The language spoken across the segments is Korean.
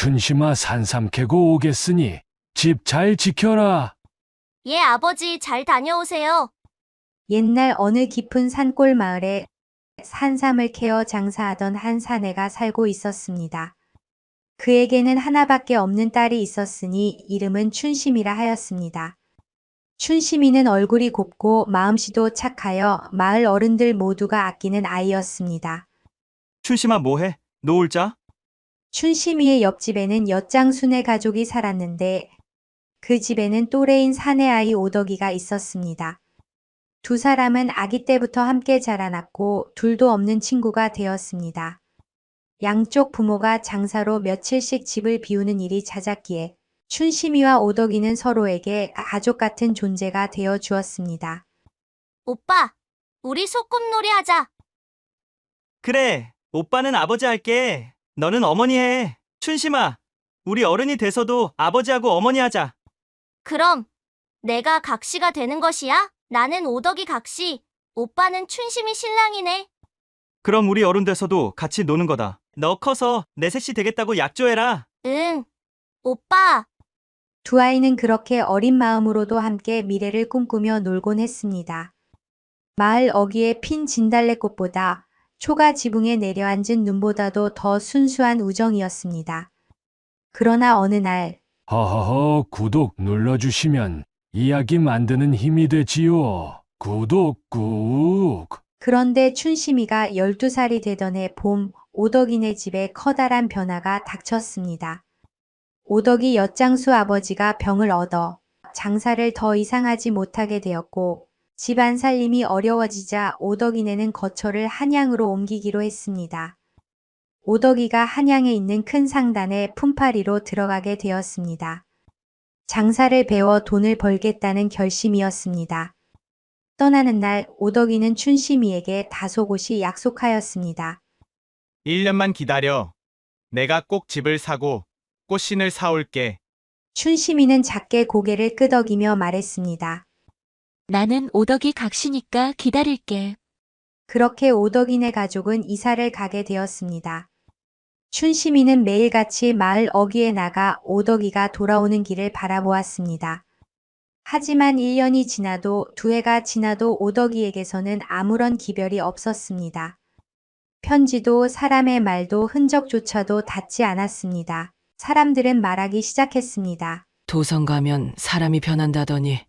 춘심아 산삼 캐고 오겠으니 집 잘 지켜라. 예, 아버지 잘 다녀오세요. 옛날 어느 깊은 산골 마을에 산삼을 캐어 장사하던 한 사내가 살고 있었습니다. 그에게는 하나밖에 없는 딸이 있었으니 이름은 춘심이라 하였습니다. 춘심이는 얼굴이 곱고 마음씨도 착하여 마을 어른들 모두가 아끼는 아이였습니다. 춘심아 뭐해? 노을자? 춘심이의 옆집에는 엿장순의 가족이 살았는데 그 집에는 또래인 사내 아이 오덕이가 있었습니다. 두 사람은 아기 때부터 함께 자라났고 둘도 없는 친구가 되었습니다. 양쪽 부모가 장사로 며칠씩 집을 비우는 일이 잦았기에 춘심이와 오덕이는 서로에게 가족 같은 존재가 되어 주었습니다. 오빠, 우리 소꿉놀이 하자. 그래, 오빠는 아버지 할게. 너는 어머니 해. 춘심아, 우리 어른이 돼서도 아버지하고 어머니 하자. 그럼 내가 각시가 되는 것이야? 나는 오덕이 각시, 오빠는 춘심이 신랑이네. 그럼 우리 어른 돼서도 같이 노는 거다. 너 커서 내 셋이 되겠다고 약조해라. 응. 오빠, 두 아이는 그렇게 어린 마음으로도 함께 미래를 꿈꾸며 놀곤 했습니다. 마을 어귀에 핀 진달래꽃보다 초가 지붕에 내려앉은 눈보다도 더 순수한 우정이었습니다. 그러나 어느 날 허허허 구독 눌러주시면 이야기 만드는 힘이 되지요. 구독 꾹. 그런데 춘심이가 12살이 되던 해 봄 오덕이네 집에 커다란 변화가 닥쳤습니다. 오덕이 엿장수 아버지가 병을 얻어 장사를 더 이상 하지 못하게 되었고 집안 살림이 어려워지자 오덕이네는 거처를 한양으로 옮기기로 했습니다. 오덕이가 한양에 있는 큰 상단에 품팔이로 들어가게 되었습니다. 장사를 배워 돈을 벌겠다는 결심이었습니다. 떠나는 날 오덕이는 춘심이에게 다소곳이 약속하였습니다. 1년만 기다려. 내가 꼭 집을 사고 꽃신을 사올게. 춘심이는 작게 고개를 끄덕이며 말했습니다. 나는 오덕이 각시니까 기다릴게. 그렇게 오덕이네 가족은 이사를 가게 되었습니다. 춘심이는 매일같이 마을 어귀에 나가 오덕이가 돌아오는 길을 바라보았습니다. 하지만 1년이 지나도 2해가 지나도 오덕이에게서는 아무런 기별이 없었습니다. 편지도 사람의 말도 흔적조차도 닿지 않았습니다. 사람들은 말하기 시작했습니다. 도성 가면 사람이 변한다더니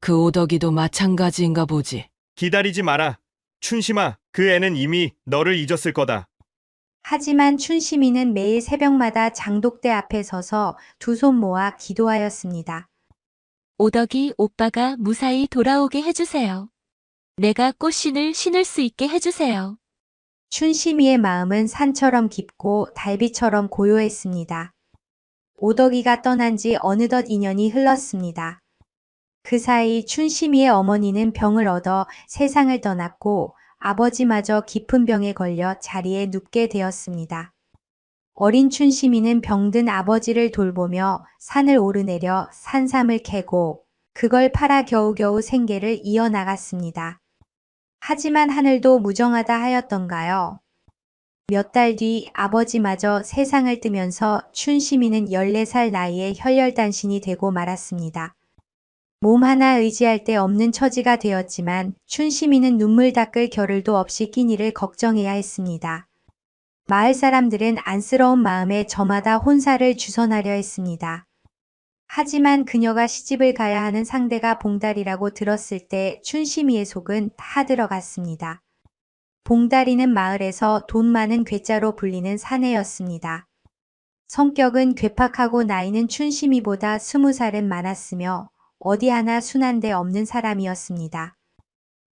그 오덕이도 마찬가지인가 보지. 기다리지 마라. 춘심아, 그 애는 이미 너를 잊었을 거다. 하지만 춘심이는 매일 새벽마다 장독대 앞에 서서 두 손 모아 기도하였습니다. 오덕이 오빠가 무사히 돌아오게 해주세요. 내가 꽃신을 신을 수 있게 해주세요. 춘심이의 마음은 산처럼 깊고 달빛처럼 고요했습니다. 오덕이가 떠난 지 어느덧 2년이 흘렀습니다. 그 사이 춘심이의 어머니는 병을 얻어 세상을 떠났고 아버지마저 깊은 병에 걸려 자리에 눕게 되었습니다. 어린 춘심이는 병든 아버지를 돌보며 산을 오르내려 산삼을 캐고 그걸 팔아 겨우겨우 생계를 이어나갔습니다. 하지만 하늘도 무정하다 하였던가요? 몇 달 뒤 아버지마저 세상을 뜨면서 춘심이는 14살 나이에 혈혈단신이 되고 말았습니다. 몸 하나 의지할 데 없는 처지가 되었지만 춘심이는 눈물 닦을 겨를도 없이 끼니를 걱정해야 했습니다. 마을 사람들은 안쓰러운 마음에 저마다 혼사를 주선하려 했습니다. 하지만 그녀가 시집을 가야 하는 상대가 봉다리라고 들었을 때 춘심이의 속은 타들어갔습니다. 봉다리는 마을에서 돈 많은 괴짜로 불리는 사내였습니다. 성격은 괴팍하고 나이는 춘심이보다 20살은 많았으며 어디 하나 순한 데 없는 사람이었습니다.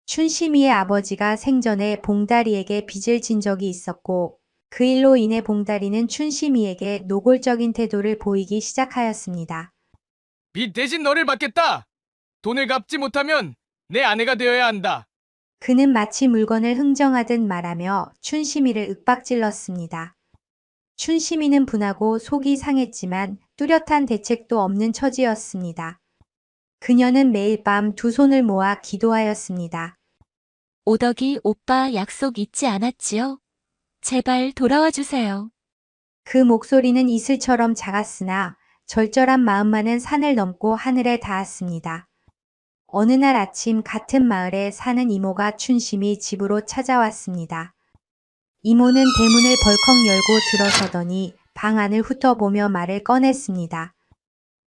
춘심이의 아버지가 생전에 봉다리에게 빚을 진 적이 있었고 그 일로 인해 봉다리는 춘심이에게 노골적인 태도를 보이기 시작하였습니다. 빚 대신 너를 받겠다. 돈을 갚지 못하면 내 아내가 되어야 한다. 그는 마치 물건을 흥정하듯 말하며 춘심이를 윽박질렀습니다. 춘심이는 분하고 속이 상했지만 뚜렷한 대책도 없는 처지였습니다. 그녀는 매일 밤 두 손을 모아 기도하였습니다. 오덕이 오빠 약속 잊지 않았지요? 제발 돌아와 주세요. 그 목소리는 이슬처럼 작았으나 절절한 마음만은 산을 넘고 하늘에 닿았습니다. 어느 날 아침 같은 마을에 사는 이모가 춘심이 집으로 찾아왔습니다. 이모는 대문을 벌컥 열고 들어서더니 방 안을 훑어보며 말을 꺼냈습니다.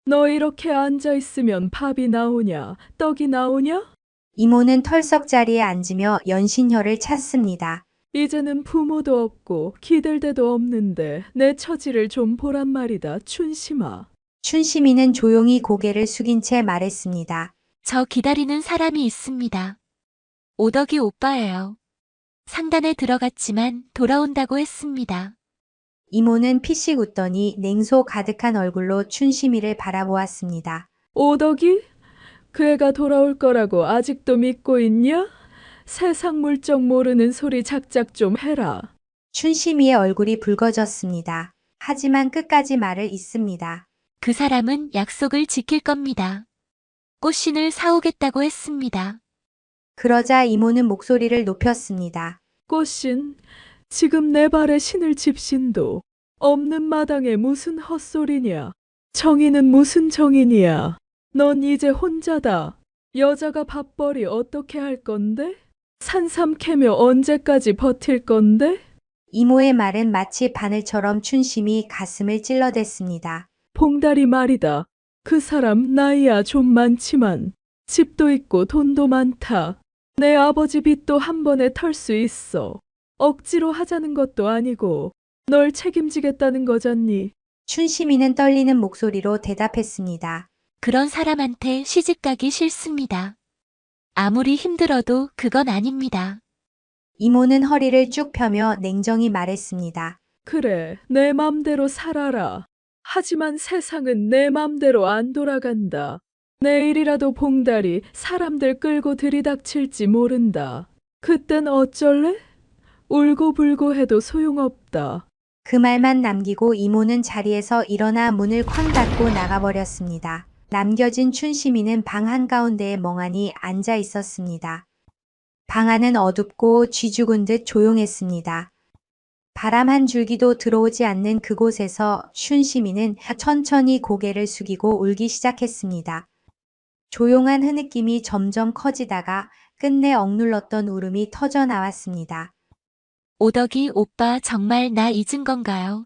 너 이렇게 앉아있으면 밥이 나오냐, 떡이 나오냐? 이모는 털썩 자리에 앉으며 연신혀를 찾습니다. 이제는 부모도 없고 기댈 데도 없는데 내 처지를 좀 보란 말이다, 춘심아. 춘심이는 조용히 고개를 숙인 채 말했습니다. 저 기다리는 사람이 있습니다. 오덕이 오빠예요. 상단에 들어갔지만 돌아온다고 했습니다. 이모는 피식 웃더니 냉소 가득한 얼굴로 춘심이를 바라보았습니다. 오덕이? 그 애가 돌아올 거라고 아직도 믿고 있냐? 세상 물정 모르는 소리 작작 좀 해라. 춘심이의 얼굴이 붉어졌습니다. 하지만 끝까지 말을 잇습니다. 그 사람은 약속을 지킬 겁니다. 꽃신을 사오겠다고 했습니다. 그러자 이모는 목소리를 높였습니다. 꽃신, 지금 내 발에 신을 집신도 없는 마당에 무슨 헛소리냐. 정의는 무슨 정인이야. 넌 이제 혼자다. 여자가 밥벌이 어떻게 할 건데? 산삼 캐며 언제까지 버틸 건데? 이모의 말은 마치 바늘처럼 춘심이 가슴을 찔러댔습니다. 봉다리 말이다. 그 사람 나이야 좀 많지만 집도 있고 돈도 많다. 내 아버지 빚도 한 번에 털 수 있어. 억지로 하자는 것도 아니고 널 책임지겠다는 거잖니. 춘심이는 떨리는 목소리로 대답했습니다. 그런 사람한테 시집가기 싫습니다. 아무리 힘들어도 그건 아닙니다. 이모는 허리를 쭉 펴며 냉정히 말했습니다. 그래, 내 맘대로 살아라. 하지만 세상은 내 맘대로 안 돌아간다. 내일이라도 봉다리 사람들 끌고 들이닥칠지 모른다. 그땐 어쩔래? 울고불고 해도 소용없다. 그 말만 남기고 이모는 자리에서 일어나 문을 쾅 닫고 나가버렸습니다. 남겨진 춘심이는 방 한가운데에 멍하니 앉아 있었습니다. 방 안은 어둡고 쥐 죽은 듯 조용했습니다. 바람 한 줄기도 들어오지 않는 그곳에서 춘심이는 천천히 고개를 숙이고 울기 시작했습니다. 조용한 흐느낌이 점점 커지다가 끝내 억눌렀던 울음이 터져 나왔습니다. 오덕이 오빠 정말 나 잊은 건가요?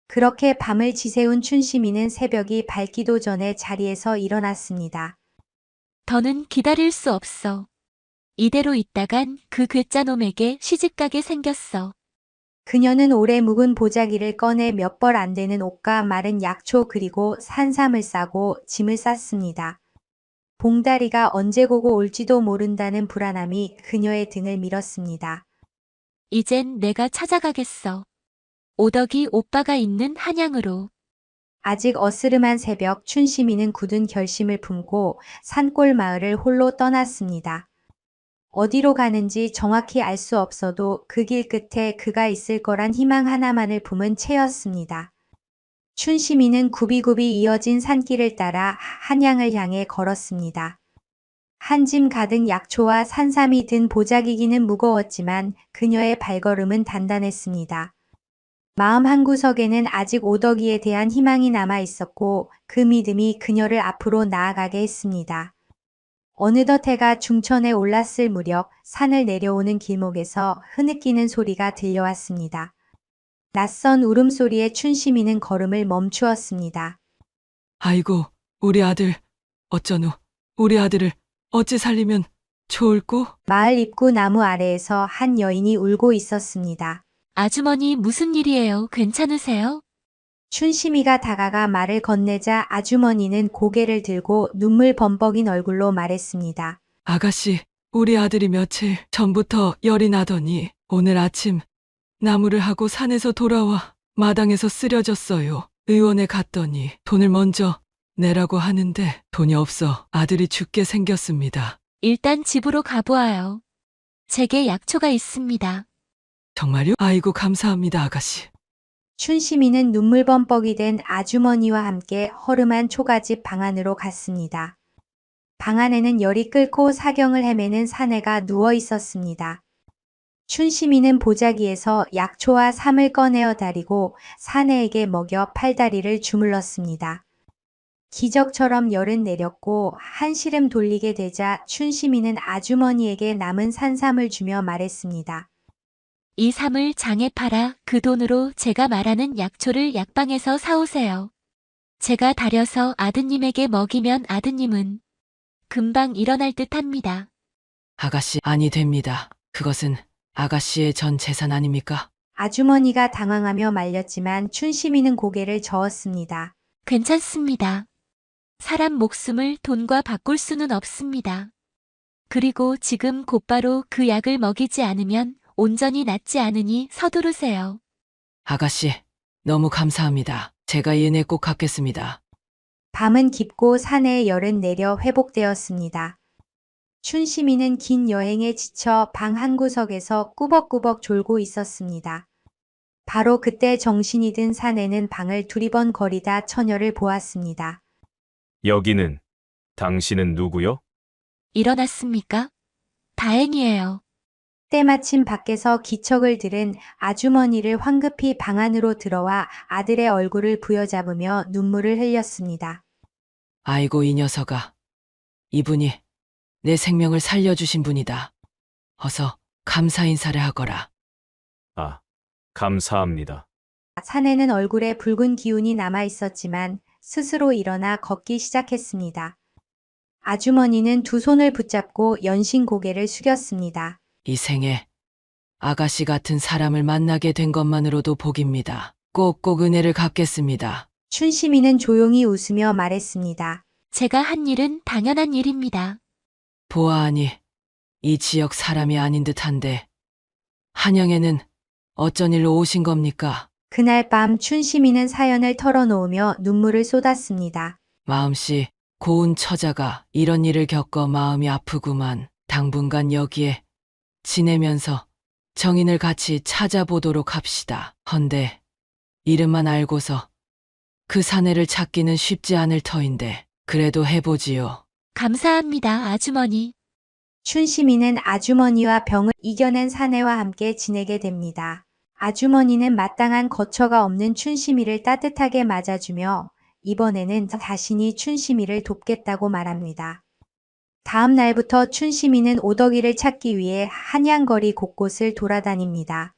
그렇게 밤을 지새운 춘심이는 새벽이 밝기도 전에 자리에서 일어났습니다. 더는 기다릴 수 없어. 이대로 있다간 그 괴짜놈에게 시집가게 생겼어. 그녀는 오래 묵은 보자기를 꺼내 몇 벌 안 되는 옷과 마른 약초 그리고 산삼을 싸고 짐을 쌌습니다. 봉다리가 언제 고고 올지도 모른다는 불안함이 그녀의 등을 밀었습니다. 이젠 내가 찾아가겠어. 오덕이 오빠가 있는 한양으로. 아직 어스름한 새벽 춘심이는 굳은 결심을 품고 산골 마을을 홀로 떠났습니다. 어디로 가는지 정확히 알 수 없어도 그 길 끝에 그가 있을 거란 희망 하나만을 품은 채였습니다. 춘심이는 굽이굽이 이어진 산길을 따라 한양을 향해 걸었습니다. 한 짐 가득 약초와 산삼이 든 보자기기는 무거웠지만 그녀의 발걸음은 단단했습니다. 마음 한구석에는 아직 오덕이에 대한 희망이 남아 있었고 그 믿음이 그녀를 앞으로 나아가게 했습니다. 어느덧 해가 중천에 올랐을 무렵 산을 내려오는 길목에서 흐느끼는 소리가 들려왔습니다. 낯선 울음소리에 춘심이는 걸음을 멈추었습니다. 아이고, 우리 아들, 어쩌노, 우리 아들을 어찌 살리면 좋을꼬? 마을 입구 나무 아래에서 한 여인이 울고 있었습니다. 아주머니 무슨 일이에요? 괜찮으세요? 춘심이가 다가가 말을 건네자 아주머니는 고개를 들고 눈물 범벅인 얼굴로 말했습니다. 아가씨, 우리 아들이 며칠 전부터 열이 나더니 오늘 아침 나무를 하고 산에서 돌아와 마당에서 쓰러졌어요. 의원에 갔더니 돈을 먼저 내라고 하는데 돈이 없어 아들이 죽게 생겼습니다. 일단 집으로 가보아요. 제게 약초가 있습니다. 정말요? 아이고 감사합니다 아가씨. 춘심이는 눈물 범벅이 된 아주머니와 함께 허름한 초가집 방 안으로 갔습니다. 방 안에는 열이 끓고 사경을 헤매는 사내가 누워 있었습니다. 춘심이는 보자기에서 약초와 삼을 꺼내어 다리고 사내에게 먹여 팔다리를 주물렀습니다. 기적처럼 열은 내렸고 한시름 돌리게 되자 춘심이는 아주머니에게 남은 산삼을 주며 말했습니다. 이 삼을 장에 팔아 그 돈으로 제가 말하는 약초를 약방에서 사오세요. 제가 다려서 아드님에게 먹이면 아드님은 금방 일어날 듯 합니다. 아가씨, 아니 됩니다. 그것은 아가씨의 전 재산 아닙니까? 아주머니가 당황하며 말렸지만 춘심이는 고개를 저었습니다. 괜찮습니다. 사람 목숨을 돈과 바꿀 수는 없습니다. 그리고 지금 곧바로 그 약을 먹이지 않으면 온전히 낫지 않으니 서두르세요. 아가씨, 너무 감사합니다. 제가 이은혜 꼭 갚겠습니다. 밤은 깊고 사내의 열은 내려 회복되었습니다. 춘심이는 긴 여행에 지쳐 방 한 구석에서 꾸벅꾸벅 졸고 있었습니다. 바로 그때 정신이 든 사내는 방을 두리번거리다 처녀를 보았습니다. 여기는 당신은 누구요? 일어났습니까? 다행이에요. 때마침 밖에서 기척을 들은 아주머니를 황급히 방 안으로 들어와 아들의 얼굴을 부여잡으며 눈물을 흘렸습니다. 아이고 이 녀석아. 이분이 내 생명을 살려주신 분이다. 어서 감사 인사를 하거라. 아, 감사합니다. 사내는 얼굴에 붉은 기운이 남아 있었지만 스스로 일어나 걷기 시작했습니다. 아주머니는 두 손을 붙잡고 연신 고개를 숙였습니다. 이 생에 아가씨 같은 사람을 만나게 된 것만으로도 복입니다. 꼭꼭 은혜를 갚겠습니다. 춘심이는 조용히 웃으며 말했습니다. 제가 한 일은 당연한 일입니다. 보아하니 이 지역 사람이 아닌 듯한데 한양에는 어쩐 일로 오신 겁니까? 그날 밤 춘심이는 사연을 털어놓으며 눈물을 쏟았습니다. 마음씨 고운 처자가 이런 일을 겪어 마음이 아프구만. 당분간 여기에 지내면서 정인을 같이 찾아보도록 합시다. 헌데 이름만 알고서 그 사내를 찾기는 쉽지 않을 터인데 그래도 해보지요. 감사합니다, 아주머니. 춘심이는 아주머니와 병을 이겨낸 사내와 함께 지내게 됩니다. 아주머니는 마땅한 거처가 없는 춘심이를 따뜻하게 맞아주며 이번에는 자신이 춘심이를 돕겠다고 말합니다. 다음 날부터 춘심이는 오덕이를 찾기 위해 한양거리 곳곳을 돌아다닙니다.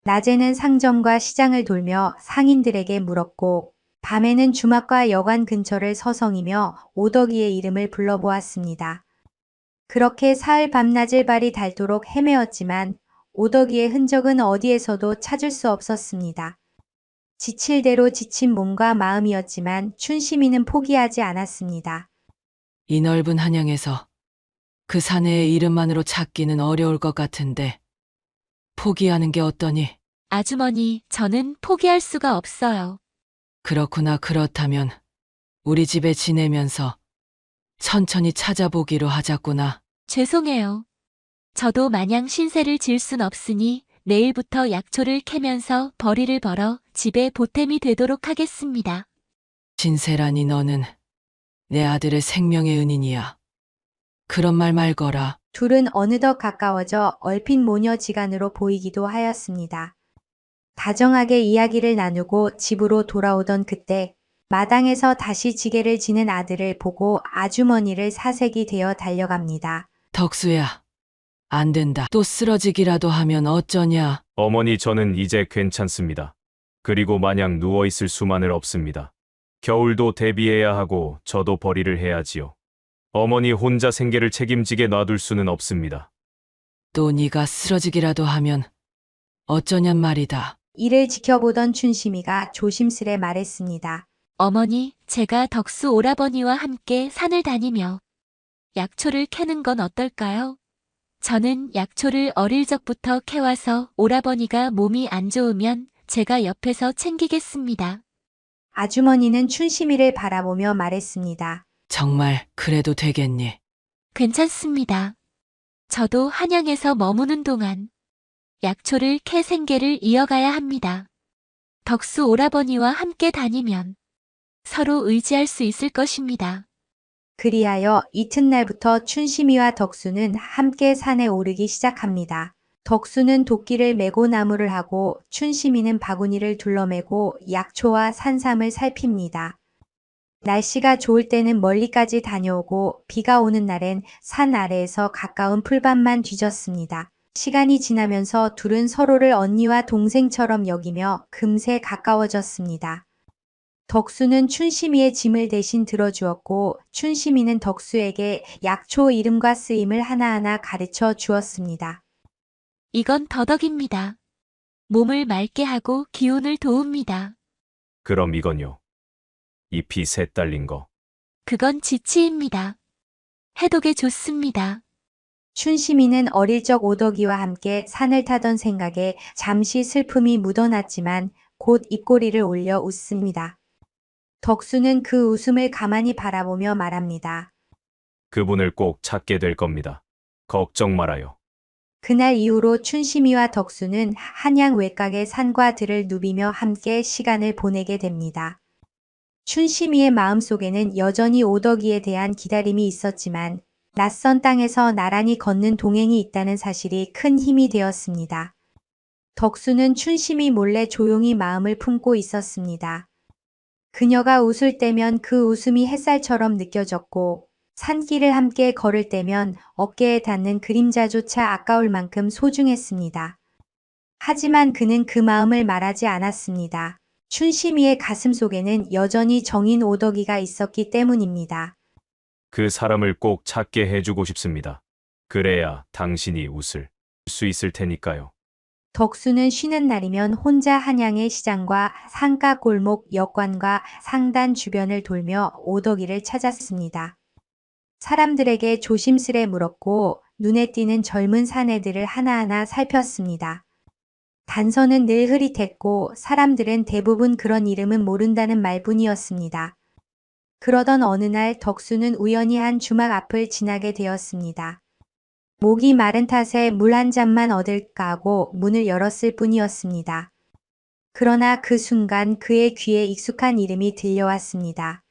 낮에는 상점과 시장을 돌며 상인들에게 물었고 밤에는 주막과 여관 근처를 서성이며 오덕이의 이름을 불러보았습니다. 그렇게 사흘 밤낮을 발이 닳도록 헤매었지만 오덕이의 흔적은 어디에서도 찾을 수 없었습니다. 지칠 대로 지친 몸과 마음이었지만 춘심이는 포기하지 않았습니다. 이 넓은 한양에서 그 사내의 이름만으로 찾기는 어려울 것 같은데 포기하는 게 어떠니? 아주머니, 저는 포기할 수가 없어요. 그렇구나. 그렇다면 우리 집에 지내면서 천천히 찾아보기로 하자꾸나. 죄송해요. 저도 마냥 신세를 질 순 없으니 내일부터 약초를 캐면서 벌이를 벌어 집에 보탬이 되도록 하겠습니다. 신세라니 너는 내 아들의 생명의 은인이야. 그런 말 말거라. 둘은 어느덧 가까워져 얼핏 모녀지간으로 보이기도 하였습니다. 다정하게 이야기를 나누고 집으로 돌아오던 그때 마당에서 다시 지게를 지는 아들을 보고 아주머니를 사색이 되어 달려갑니다. 덕수야, 안 된다. 또 쓰러지기라도 하면 어쩌냐. 어머니, 저는 이제 괜찮습니다. 그리고 마냥 누워있을 수만은 없습니다. 겨울도 대비해야 하고 저도 벌이를 해야지요. 어머니 혼자 생계를 책임지게 놔둘 수는 없습니다. 또 네가 쓰러지기라도 하면 어쩌냔 말이다. 이를 지켜보던 춘심이가 조심스레 말했습니다. 어머니, 제가 덕수 오라버니와 함께 산을 다니며 약초를 캐는 건 어떨까요? 저는 약초를 어릴 적부터 캐와서 오라버니가 몸이 안 좋으면 제가 옆에서 챙기겠습니다. 아주머니는 춘심이를 바라보며 말했습니다. 정말 그래도 되겠니? 괜찮습니다. 저도 한양에서 머무는 동안 약초를 캐 생계를 이어가야 합니다. 덕수 오라버니와 함께 다니면 서로 의지할 수 있을 것입니다. 그리하여 이튿날부터 춘심이와 덕수는 함께 산에 오르기 시작합니다. 덕수는 도끼를 메고 나무를 하고 춘심이는 바구니를 둘러매고 약초와 산삼을 살핍니다. 날씨가 좋을 때는 멀리까지 다녀오고 비가 오는 날엔 산 아래에서 가까운 풀밭만 뒤졌습니다. 시간이 지나면서 둘은 서로를 언니와 동생처럼 여기며 금세 가까워졌습니다. 덕수는 춘심이의 짐을 대신 들어주었고 춘심이는 덕수에게 약초 이름과 쓰임을 하나하나 가르쳐 주었습니다. 이건 더덕입니다. 몸을 맑게 하고 기운을 도웁니다. 그럼 이건요. 잎이 셋 달린 거. 그건 지치입니다. 해독에 좋습니다. 춘심이는 어릴 적 오덕이와 함께 산을 타던 생각에 잠시 슬픔이 묻어났지만 곧 입꼬리를 올려 웃습니다. 덕수는 그 웃음을 가만히 바라보며 말합니다. 그분을 꼭 찾게 될 겁니다. 걱정 말아요. 그날 이후로 춘심이와 덕수는 한양 외곽의 산과 들을 누비며 함께 시간을 보내게 됩니다. 춘심이의 마음속에는 여전히 오덕이에 대한 기다림이 있었지만 낯선 땅에서 나란히 걷는 동행이 있다는 사실이 큰 힘이 되었습니다. 덕수는 춘심이 몰래 조용히 마음을 품고 있었습니다. 그녀가 웃을 때면 그 웃음이 햇살처럼 느껴졌고 산길을 함께 걸을 때면 어깨에 닿는 그림자조차 아까울 만큼 소중했습니다. 하지만 그는 그 마음을 말하지 않았습니다. 춘심이의 가슴 속에는 여전히 정인 오덕이가 있었기 때문입니다. 그 사람을 꼭 찾게 해주고 싶습니다. 그래야 당신이 웃을 수 있을 테니까요. 덕수는 쉬는 날이면 혼자 한양의 시장과 상가 골목 역관과 상단 주변을 돌며 오덕이를 찾았습니다. 사람들에게 조심스레 물었고 눈에 띄는 젊은 사내들을 하나하나 살폈습니다. 단서는 늘 흐릿했고 사람들은 대부분 그런 이름은 모른다는 말뿐이었습니다. 그러던 어느 날 덕수는 우연히 한 주막 앞을 지나게 되었습니다. 목이 마른 탓에 물 한 잔만 얻을까 하고 문을 열었을 뿐이었습니다. 그러나 그 순간 그의 귀에 익숙한 이름이 들려왔습니다.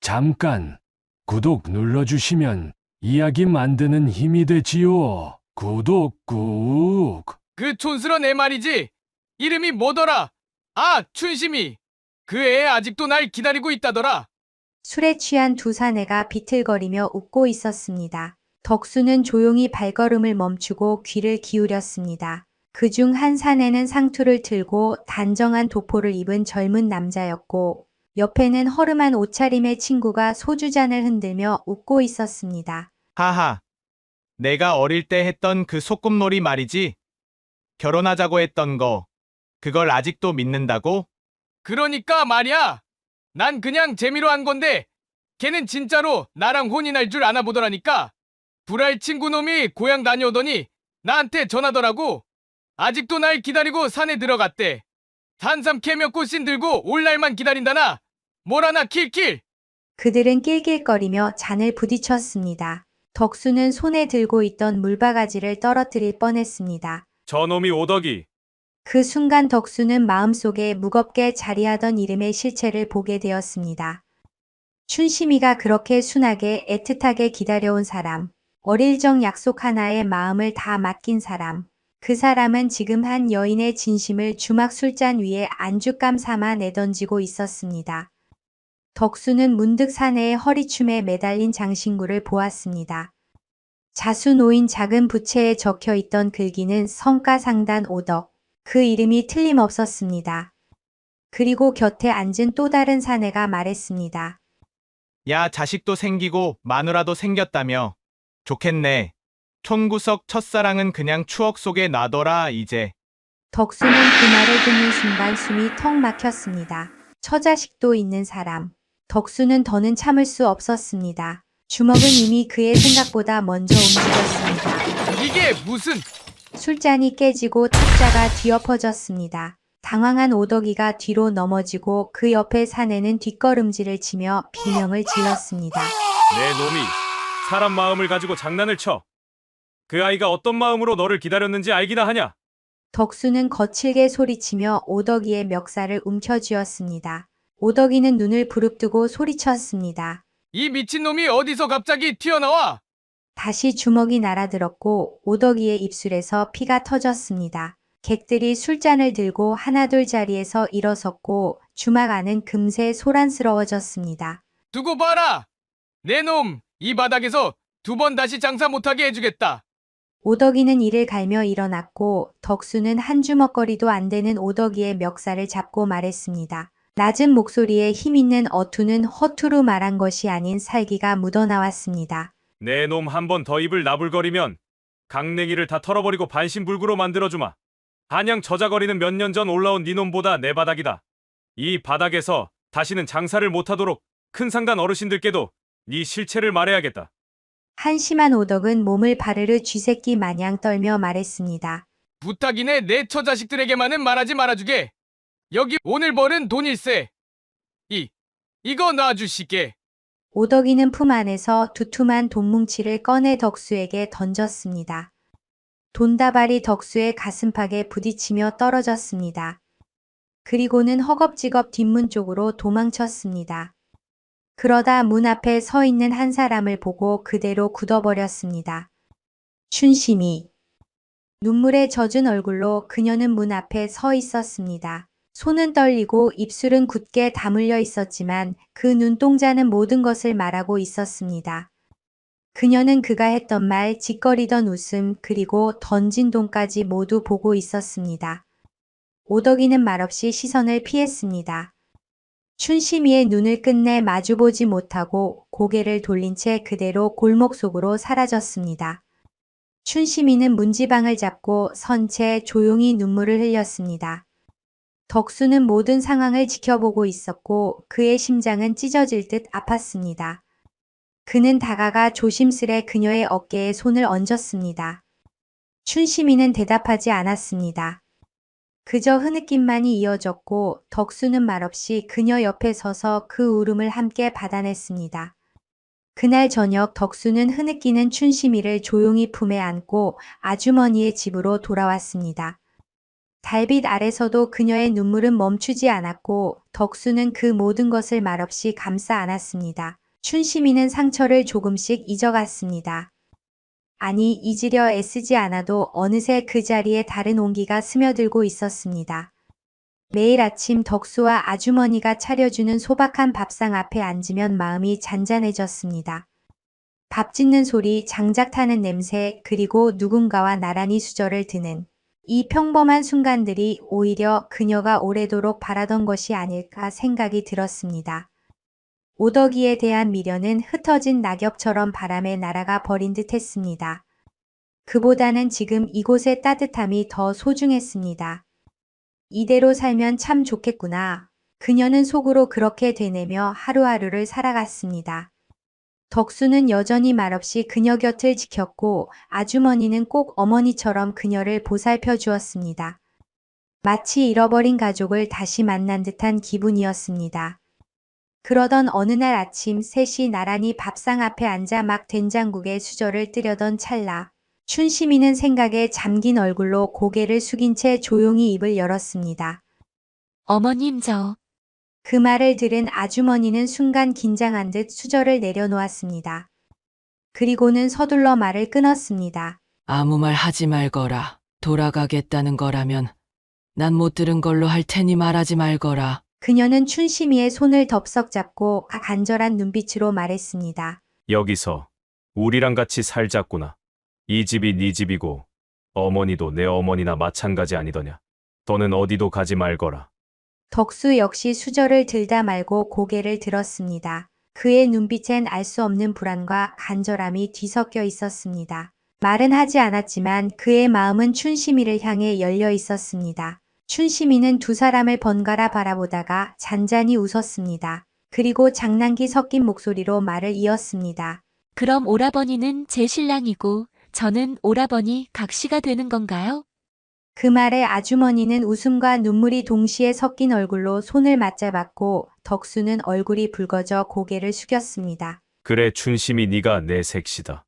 잠깐 구독 눌러주시면 이야기 만드는 힘이 되지요. 구독 꾹. 그 촌스런 애 말이지. 이름이 뭐더라? 아, 춘심이. 그 애 아직도 날 기다리고 있다더라. 술에 취한 두 사내가 비틀거리며 웃고 있었습니다. 덕수는 조용히 발걸음을 멈추고 귀를 기울였습니다. 그중 한 사내는 상투를 틀고 단정한 도포를 입은 젊은 남자였고 옆에는 허름한 옷차림의 친구가 소주잔을 흔들며 웃고 있었습니다. 하하. 내가 어릴 때 했던 그 소꿉놀이 말이지. 결혼하자고 했던 거. 그걸 아직도 믿는다고? 그러니까 말이야. 난 그냥 재미로 한 건데 걔는 진짜로 나랑 혼인할 줄 아나 보더라니까. 불알 친구 놈이 고향 다녀오더니 나한테 전하더라고. 아직도 날 기다리고 산에 들어갔대. 산삼 캐며 꽃신 들고 올 날만 기다린다나. 뭘 하나 킬킬. 그들은 낄낄거리며 잔을 부딪혔습니다. 덕수는 손에 들고 있던 물바가지를 떨어뜨릴 뻔했습니다. 저놈이 오덕이. 그 순간 덕수는 마음속에 무겁게 자리하던 이름의 실체를 보게 되었습니다. 춘심이가 그렇게 순하게 애틋하게 기다려온 사람, 어릴 적 약속 하나에 마음을 다 맡긴 사람, 그 사람은 지금 한 여인의 진심을 주막 술잔 위에 안주감 삼아 내던지고 있었습니다. 덕수는 문득 사내의 허리춤에 매달린 장신구를 보았습니다. 자수 놓인 작은 부채에 적혀 있던 글귀는 성가상단 오덕, 그 이름이 틀림없었습니다. 그리고 곁에 앉은 또 다른 사내가 말했습니다. 야, 자식도 생기고 마누라도 생겼다며. 좋겠네. 촌구석 첫사랑은 그냥 추억 속에 놔둬라, 이제. 덕수는 그 말을 듣는 순간 숨이 턱 막혔습니다. 처자식도 있는 사람. 덕수는 더는 참을 수 없었습니다. 주먹은 이미 그의 생각보다 먼저 움직였습니다. 이게 무슨... 술잔이 깨지고 탁자가 뒤엎어졌습니다. 당황한 오덕이가 뒤로 넘어지고 그 옆에 사내는 뒷걸음질을 치며 비명을 질렀습니다. 내 놈이 사람 마음을 가지고 장난을 쳐. 그 아이가 어떤 마음으로 너를 기다렸는지 알기나 하냐? 덕수는 거칠게 소리치며 오덕이의 멱살을 움켜쥐었습니다. 오덕이는 눈을 부릅뜨고 소리쳤습니다. 이 미친놈이 어디서 갑자기 튀어나와? 다시 주먹이 날아들었고 오덕이의 입술에서 피가 터졌습니다. 객들이 술잔을 들고 하나둘 자리에서 일어섰고 주막 안은 금세 소란스러워졌습니다. 두고 봐라! 내 놈, 이 바닥에서 2번 다시 장사 못하게 해주겠다. 오덕이는 이를 갈며 일어났고 덕수는 한 주먹거리도 안 되는 오덕이의 멱살을 잡고 말했습니다. 낮은 목소리에 힘있는 어투는 허투루 말한 것이 아닌 살기가 묻어나왔습니다. 내 놈 한 번 더 입을 나불거리면 강냉이를 다 털어버리고 반신불구로 만들어주마. 한양 저자거리는 몇 년 전 올라온 네 놈보다 내 바닥이다. 이 바닥에서 다시는 장사를 못하도록 큰 상단 어르신들께도 네 실체를 말해야겠다. 한심한 오덕은 몸을 바르르 쥐새끼 마냥 떨며 말했습니다. 부탁이네 내 처자식들에게만은 말하지 말아주게. 여기 오늘 벌은 돈일세. 이거 놔주시게. 오덕이는 품 안에서 두툼한 돈뭉치를 꺼내 덕수에게 던졌습니다. 돈다발이 덕수의 가슴팍에 부딪히며 떨어졌습니다. 그리고는 허겁지겁 뒷문 쪽으로 도망쳤습니다. 그러다 문 앞에 서 있는 한 사람을 보고 그대로 굳어버렸습니다. 춘심이. 눈물에 젖은 얼굴로 그녀는 문 앞에 서 있었습니다. 손은 떨리고 입술은 굳게 다물려 있었지만 그 눈동자는 모든 것을 말하고 있었습니다. 그녀는 그가 했던 말, 짓거리던 웃음, 그리고 던진 돈까지 모두 보고 있었습니다. 오덕이는 말없이 시선을 피했습니다. 춘심이의 눈을 끝내 마주보지 못하고 고개를 돌린 채 그대로 골목 속으로 사라졌습니다. 춘심이는 문지방을 잡고 선 채 조용히 눈물을 흘렸습니다. 덕수는 모든 상황을 지켜보고 있었고 그의 심장은 찢어질 듯 아팠습니다. 그는 다가가 조심스레 그녀의 어깨에 손을 얹었습니다. 춘심이는 대답하지 않았습니다. 그저 흐느낌만이 이어졌고 덕수는 말없이 그녀 옆에 서서 그 울음을 함께 받아냈습니다. 그날 저녁 덕수는 흐느끼는 춘심이를 조용히 품에 안고 아주머니의 집으로 돌아왔습니다. 달빛 아래서도 그녀의 눈물은 멈추지 않았고 덕수는 그 모든 것을 말없이 감싸 안았습니다. 춘심이는 상처를 조금씩 잊어갔습니다. 아니, 잊으려 애쓰지 않아도 어느새 그 자리에 다른 온기가 스며들고 있었습니다. 매일 아침 덕수와 아주머니가 차려주는 소박한 밥상 앞에 앉으면 마음이 잔잔해졌습니다. 밥 짓는 소리, 장작 타는 냄새, 그리고 누군가와 나란히 수저를 드는 이 평범한 순간들이 오히려 그녀가 오래도록 바라던 것이 아닐까 생각이 들었습니다. 오덕이에 대한 미련은 흩어진 낙엽처럼 바람에 날아가 버린 듯 했습니다. 그보다는 지금 이곳의 따뜻함이 더 소중했습니다. 이대로 살면 참 좋겠구나. 그녀는 속으로 그렇게 되뇌며 하루하루를 살아갔습니다. 덕수는 여전히 말없이 그녀 곁을 지켰고 아주머니는 꼭 어머니처럼 그녀를 보살펴 주었습니다. 마치 잃어버린 가족을 다시 만난 듯한 기분이었습니다. 그러던 어느 날 아침 셋이 나란히 밥상 앞에 앉아 막 된장국에 수저를 뜨려던 찰나 춘심이는 생각에 잠긴 얼굴로 고개를 숙인 채 조용히 입을 열었습니다. 어머님 그 말을 들은 아주머니는 순간 긴장한 듯 수저를 내려놓았습니다. 그리고는 서둘러 말을 끊었습니다. 아무 말 하지 말거라. 돌아가겠다는 거라면 난 못 들은 걸로 할 테니 말하지 말거라. 그녀는 춘심이의 손을 덥석 잡고 간절한 눈빛으로 말했습니다. 여기서 우리랑 같이 살자꾸나. 이 집이 네 집이고 어머니도 내 어머니나 마찬가지 아니더냐. 더는 어디도 가지 말거라. 덕수 역시 수저를 들다 말고 고개를 들었습니다. 그의 눈빛엔 알 수 없는 불안과 간절함이 뒤섞여 있었습니다. 말은 하지 않았지만 그의 마음은 춘심이를 향해 열려 있었습니다. 춘심이는 두 사람을 번갈아 바라보다가 잔잔히 웃었습니다. 그리고 장난기 섞인 목소리로 말을 이었습니다. 그럼 오라버니는 제 신랑이고 저는 오라버니 각시가 되는 건가요? 그 말에 아주머니는 웃음과 눈물이 동시에 섞인 얼굴로 손을 맞잡았고 덕수는 얼굴이 붉어져 고개를 숙였습니다. 그래 춘심이 네가 내 색시다.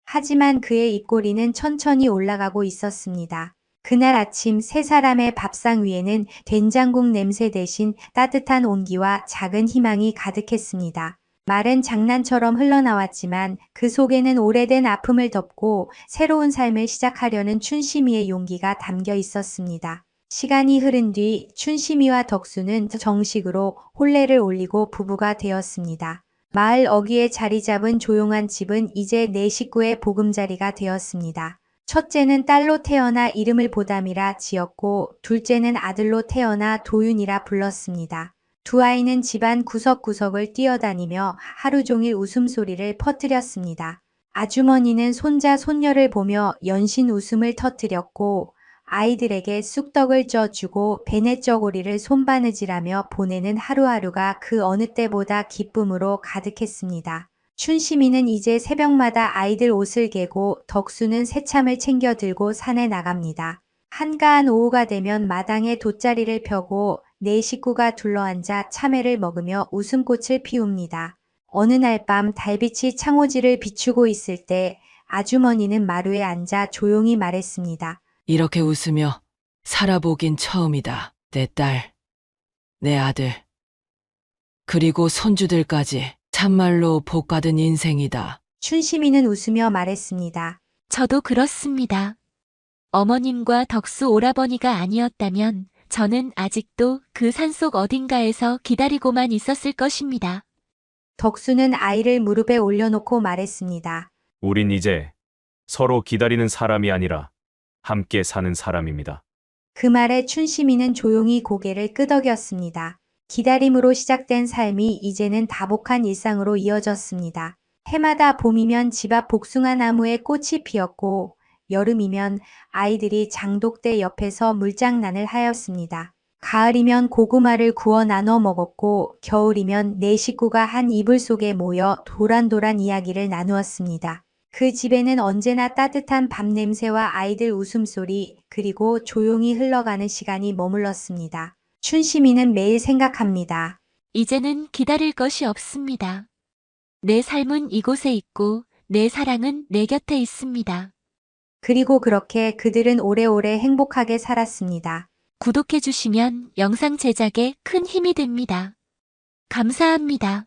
하지만 그의 입꼬리는 천천히 올라가고 있었습니다. 그날 아침 세 사람의 밥상 위에는 된장국 냄새 대신 따뜻한 온기와 작은 희망이 가득했습니다. 말은 장난처럼 흘러나왔지만 그 속에는 오래된 아픔을 덮고 새로운 삶을 시작하려는 춘심이의 용기가 담겨 있었습니다. 시간이 흐른 뒤 춘심이와 덕수는 정식으로 혼례를 올리고 부부가 되었습니다. 마을 어귀에 자리 잡은 조용한 집은 이제 네 식구의 보금자리가 되었습니다. 첫째는 딸로 태어나 이름을 보담이라 지었고 둘째는 아들로 태어나 도윤이라 불렀습니다. 두 아이는 집안 구석구석을 뛰어다니며 하루 종일 웃음소리를 퍼뜨렸습니다. 아주머니는 손자 손녀를 보며 연신 웃음을 터뜨렸고 아이들에게 쑥떡을 쪄주고 베네쩌고리를 손바느질하며 보내는 하루하루가 그 어느 때보다 기쁨으로 가득했습니다. 춘심이는 이제 새벽마다 아이들 옷을 개고 덕수는 새참을 챙겨 들고 산에 나갑니다. 한가한 오후가 되면 마당에 돗자리를 펴고 네 식구가 둘러앉아 참외를 먹으며 웃음꽃을 피웁니다. 어느 날 밤 달빛이 창호지를 비추고 있을 때 아주머니는 마루에 앉아 조용히 말했습니다. 이렇게 웃으며 살아보긴 처음이다. 내 딸, 내 아들, 그리고 손주들까지 참말로 복받은 인생이다. 춘심이는 웃으며 말했습니다. 저도 그렇습니다. 어머님과 덕수 오라버니가 아니었다면 저는 아직도 그 산속 어딘가에서 기다리고만 있었을 것입니다. 덕수는 아이를 무릎에 올려놓고 말했습니다. 우린 이제 서로 기다리는 사람이 아니라 함께 사는 사람입니다. 그 말에 춘심이는 조용히 고개를 끄덕였습니다. 기다림으로 시작된 삶이 이제는 다복한 일상으로 이어졌습니다. 해마다 봄이면 집 앞 복숭아 나무에 꽃이 피었고 여름이면 아이들이 장독대 옆에서 물장난을 하였습니다. 가을이면 고구마를 구워 나눠 먹었고 겨울이면 네 식구가 한 이불 속에 모여 도란도란 이야기를 나누었습니다. 그 집에는 언제나 따뜻한 밥 냄새와 아이들 웃음소리 그리고 조용히 흘러가는 시간이 머물렀습니다. 춘심이는 매일 생각합니다. 이제는 기다릴 것이 없습니다. 내 삶은 이곳에 있고 내 사랑은 내 곁에 있습니다. 그리고 그렇게 그들은 오래오래 행복하게 살았습니다. 구독해 주시면 영상 제작에 큰 힘이 됩니다. 감사합니다.